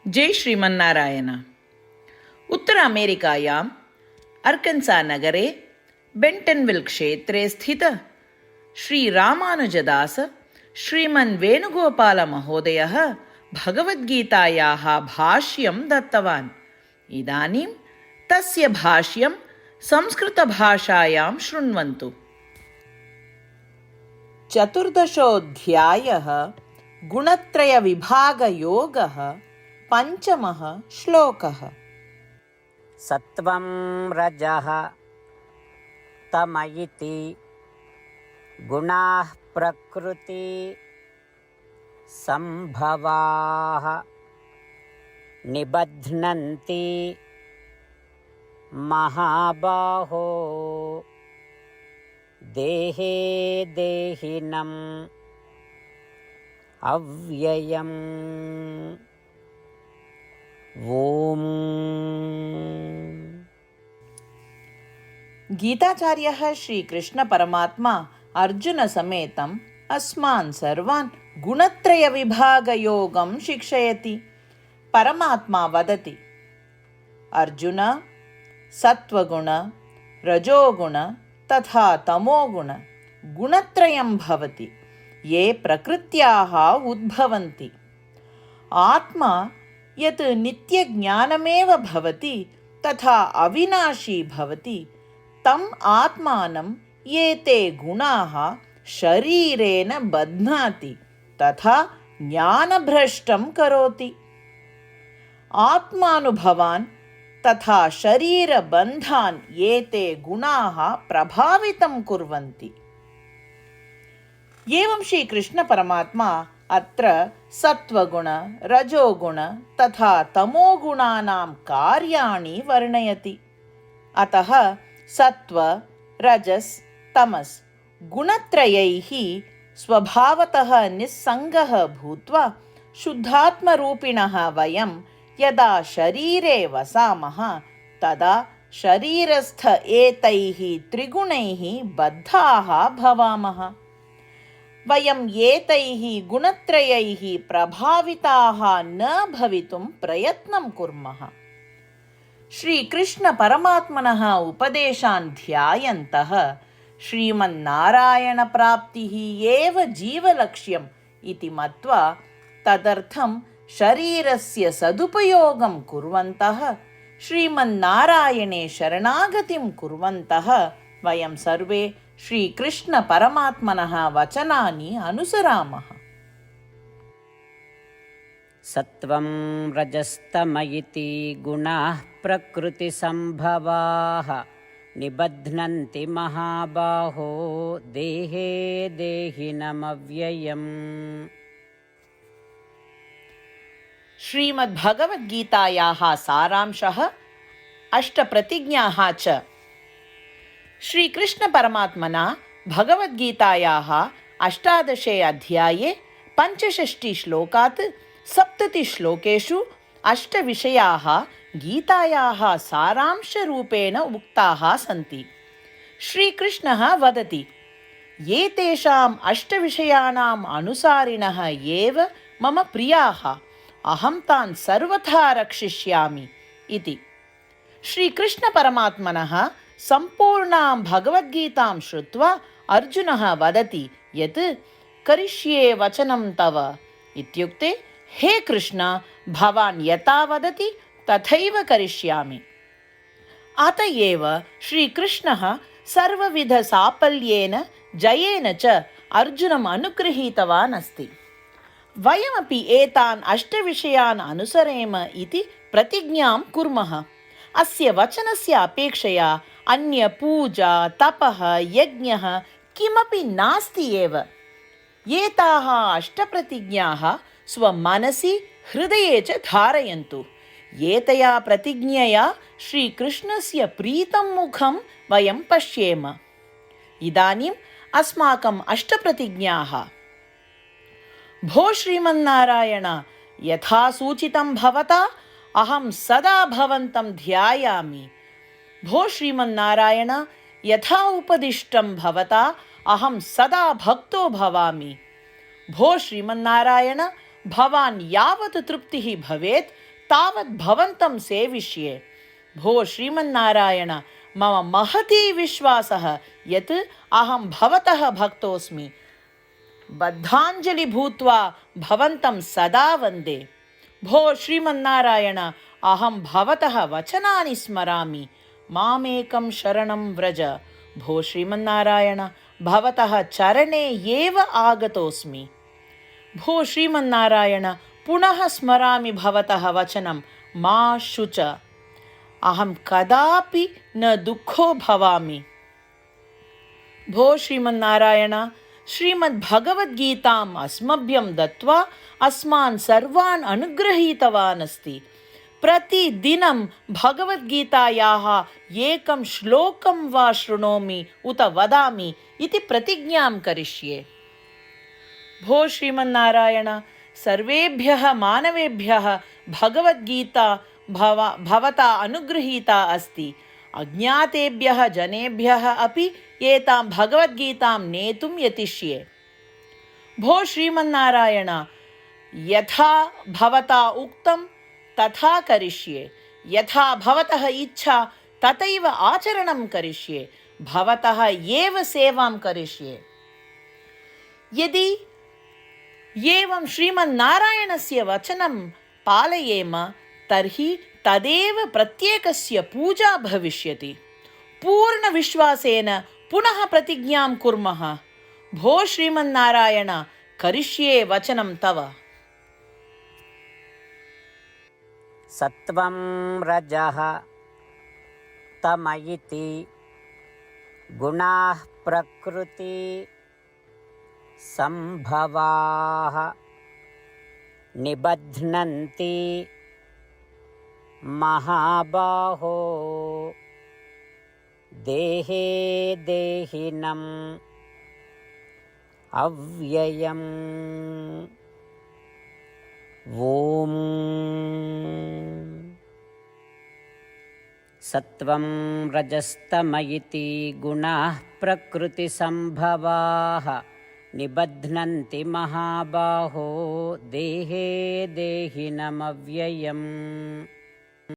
जय श्रीमन्नारायण। उत्तर अमेरिकायाम् अर्कन्सा नगरे बेण्टन्विल् क्षेत्रे स्थित श्रीरामानुजदास श्रीमन् वेणुगोपालमहोदयः भगवद्गीतायाः भाष्यं दत्तवान्। इदानीं तस्य भाष्यं संस्कृतभाषायां शृण्वन्तु। चतुर्दशोऽध्यायः गुणत्रयविभागयोगः, पञ्चमः श्लोकः। सत्वं रजः तम इति गुणाः प्रकृति संभवाः निबध्नन्ति महाबाहो देहे देहिनम् अव्ययम्। ओम। गीताचार्यः श्रीकृष्ण परमात्मा अर्जुन समेतम् अस्मान् सर्वान् गुणत्रयविभागयोगं शिक्षयति। परमात्मा वदति, अर्जुन, सत्वगुण रजोगुण तथा तमोगुण गुणत्रयं भवति, ये प्रकृत्याः उद्भवन्ति। आत्मा यत् नित्यज्ञानमेव भवति तथा अविनाशी भवति, तम् आत्मानं एते गुणाः शरीरेण बध्नाति तथा ज्ञानभ्रष्टं करोति। आत्मानुभवान् तथा शरीरबन्धान् एते गुणाः प्रभावितं कुर्वन्ति। एवं श्रीकृष्ण परमात्मा अत्र सत्वगुण रजोगुण तथा तमोगुणानां कार्याणि वर्णयति। अतः सत्व रजस् तमस् गुणत्रयैः स्वभावतः निस्सङ्गः भूत्वा शुद्धात्मरूपिणः वयं यदा शरीरे वसामः तदा शरीरस्थ एतैः त्रिगुणैः बद्धाः भवामः। वयं एतैः गुणत्रयैः प्रभाविताः न भवितुं प्रयत्नं कुर्मः। श्रीकृष्णपरमात्मनः उपदेशान् ध्यायन्तः श्रीमन्नारायणप्राप्तिः एव जीवलक्ष्यम् इति मत्वा तदर्थं शरीरस्य सदुपयोगं कुर्वन्तः श्रीमन्नारायणे शरणागतिं कुर्वन्तः वयं सर्वे श्रीकृष्णपरमात्मनः वचनानि अनुसरामः। सत्वं रजस्तम इति गुणाः प्रकृतिसम्भवाः निबध्नन्ति महाबाहो देहे देहिनमव्ययम्। श्रीमद्भगवद्गीतायाः सारांशः, अष्टप्रतिज्ञाः च। श्रीकृष्णपरमात्मना भगवद्गीतायाः 18 अध्याये 65 श्लोकात् 70 श्लोकेषु 8 विषयाः गीतायाः सारांशरूपेण उक्ताः सन्ति। श्रीकृष्णः वदति, एतेषाम् 8 विषयाणाम् अनुसारिणः एव मम प्रियाः, अहं तान् सर्वथा रक्षिष्यामि इति। श्रीकृष्णपरमात्मनः सम्पूर्णां भगवद्गीतां श्रुत्वा अर्जुनः वदति यत् करिष्ये वचनं तव इत्युक्ते, हे कृष्ण, भवान् यथा वदति तथैव करिष्यामि। अत एव श्रीकृष्णः सर्वविधसाफल्येन जयेन च अर्जुनम् अनुगृहीतवान् अस्ति। वयमपि एतान् 8 विषयान् अनुसरेम इति प्रतिज्ञां कुर्मः। अस्य वचनस्य अपेक्षया अन्य पूजा तपः यज्ञः किमपि नास्ति एव। एताः 8 प्रतिज्ञाः स्वमनसि हृदये च धारयन्तु। एतया प्रतिज्ञया श्रीकृष्णस्य प्रीतं मुखं वयं पश्येम। इदानीम् अस्माकम् 8 प्रतिज्ञाः। भो श्रीमन्नारायण, यथा सूचितं भवता अहं सदा भवन्तं ध्यायामि। भो श्रीमन्नारायण, यथा उपदिष्टं भवता अहं सदा भक्तो भवामि। भो श्रीमन्नारायण, भवान् यावत् तृप्तिः भवेत् तावत् भवन्तं सेविष्ये। भो श्रीमन्नारायण, मम महती विश्वासः यत् अहं भवतः भक्तोऽस्मि। बद्धाञ्जलि भूत्वा भवन्तं सदा वन्दे। भो श्रीमन्नारायण, अहं भवतः वचनानि स्मरामि। मामेकं शरणं व्रज। भो श्रीमन्नारायण, भवतः चरणे एव आगतोऽस्मि। भो श्रीमन्नारायण, पुनः स्मरामि भवतः वचनं, मा शुच। अहं कदापि न दुःखो भवामि। भो श्रीमन्नारायण, श्रीमद्भगवद्गीताम् अस्मभ्यं दत्त्वा अस्मान् सर्वान् अनुगृहीतवान् अस्ति। प्रतिदिनं भगवद्गीतायाः एकं श्लोकं वा शृणोमि उत वदामि इति प्रतिज्ञां करिष्ये। भो श्रीमन्नारायण, सर्वेभ्यः मानवेभ्यः भगवद्गीता भवता अनुगृहीता अस्ति। अज्ञातेभ्यः जनेभ्यः अपि एतां भगवद्गीतां नेतुं यतिष्ये। भो श्रीमन्नारायण, यथा भवता उक्तं तथा करिष्ये। यथा भवतः इच्छा तथैव आचरणं करिष्ये। भवतः एव सेवां करिष्ये। यदि एवं श्रीमन्नारायणस्य वचनं पालयेम तर्हि तदेव प्रत्येकस्य पूजा भविष्यति। पूर्णविश्वासेन पुनः प्रतिज्ञां कुर्मः। भो श्रीमन्नारायण, करिष्ये वचनं तव। सत्वं रजः तम इति गुणाः प्रकृति संभवाः निबध्नन्ति महाबाहो देहे देहिनम् अव्ययम्। ॐ सत्वं रजस्तम इति गुणाः प्रकृतिसम्भवाः निबध्नन्ति महाबाहो देहे देहिनमव्ययम्।